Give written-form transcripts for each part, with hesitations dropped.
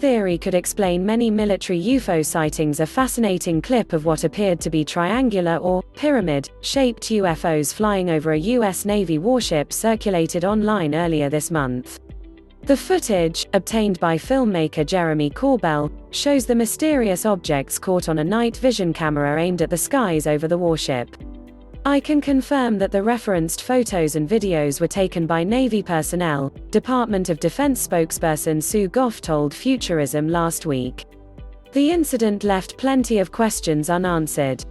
theory could explain many military UFO sightings. A fascinating clip of what appeared to be triangular or pyramid-shaped UFOs flying over a US Navy warship circulated online earlier this month. The footage, obtained by filmmaker Jeremy Corbell, shows the mysterious objects caught on a night vision camera aimed at the skies over the warship. "I can confirm that the referenced photos and videos were taken by Navy personnel," Department of Defense spokesperson Sue Goff told Futurism last week. The incident left plenty of questions unanswered.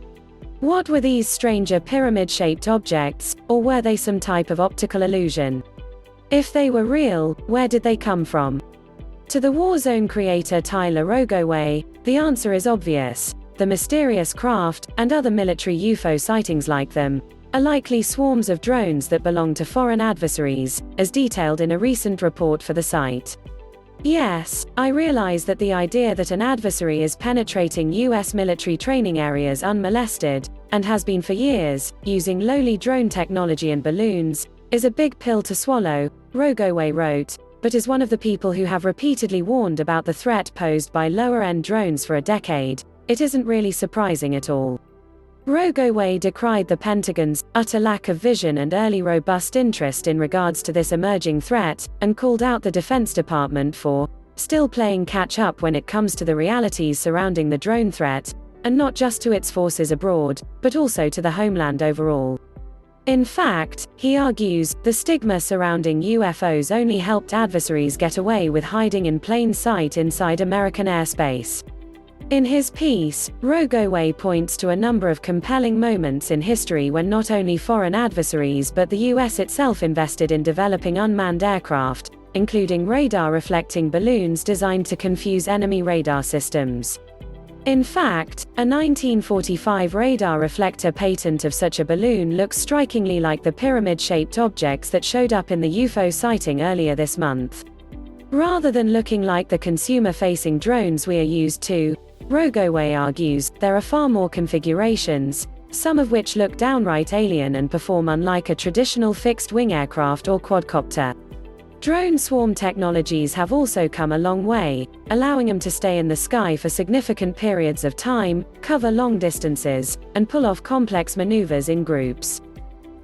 What were these stranger pyramid-shaped objects, or were they some type of optical illusion? If they were real, where did they come from? To the Warzone creator Tyler Rogoway, the answer is obvious. The mysterious craft, and other military UFO sightings like them, are likely swarms of drones that belong to foreign adversaries, as detailed in a recent report for the site. "Yes, I realize that the idea that an adversary is penetrating US military training areas unmolested, and has been for years, using lowly drone technology and balloons, is a big pill to swallow," Rogoway wrote, but as one of the people who have repeatedly warned about the threat posed by lower-end drones for a decade, it isn't really surprising at all. Rogoway decried the Pentagon's utter lack of vision and early robust interest in regards to this emerging threat, and called out the Defense Department for still playing catch-up when it comes to the realities surrounding the drone threat, and not just to its forces abroad, but also to the homeland overall. In fact, he argues, the stigma surrounding UFOs only helped adversaries get away with hiding in plain sight inside American airspace. In his piece, Rogoway points to a number of compelling moments in history when not only foreign adversaries but the US itself invested in developing unmanned aircraft, including radar-reflecting balloons designed to confuse enemy radar systems. In fact, a 1945 radar reflector patent of such a balloon looks strikingly like the pyramid-shaped objects that showed up in the UFO sighting earlier this month. Rather than looking like the consumer-facing drones we are used to, Rogoway argues, there are far more configurations, some of which look downright alien and perform unlike a traditional fixed-wing aircraft or quadcopter. Drone swarm technologies have also come a long way, allowing them to stay in the sky for significant periods of time, cover long distances, and pull off complex maneuvers in groups.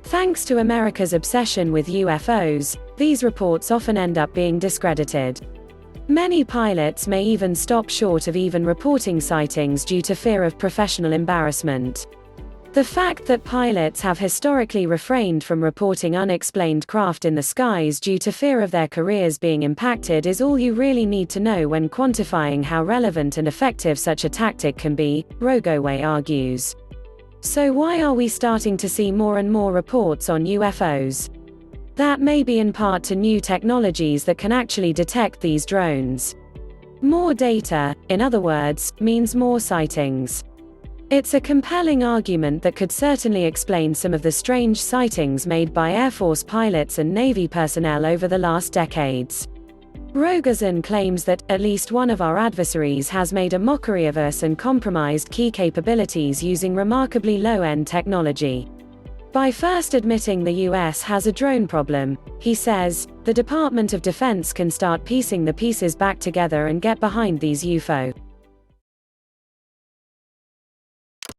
Thanks to America's obsession with UFOs, these reports often end up being discredited. Many pilots may even stop short of even reporting sightings due to fear of professional embarrassment. The fact that pilots have historically refrained from reporting unexplained craft in the skies due to fear of their careers being impacted is all you really need to know when quantifying how relevant and effective such a tactic can be, Rogoway argues. So why are we starting to see more and more reports on UFOs? That may be in part to new technologies that can actually detect these drones. More data, in other words, means more sightings. It's a compelling argument that could certainly explain some of the strange sightings made by Air Force pilots and Navy personnel over the last decades. Rogoway claims that, at least one of our adversaries has made a mockery of us and compromised key capabilities using remarkably low-end technology. By first admitting the US has a drone problem, he says, the Department of Defense can start piecing the pieces back together and get behind these UFO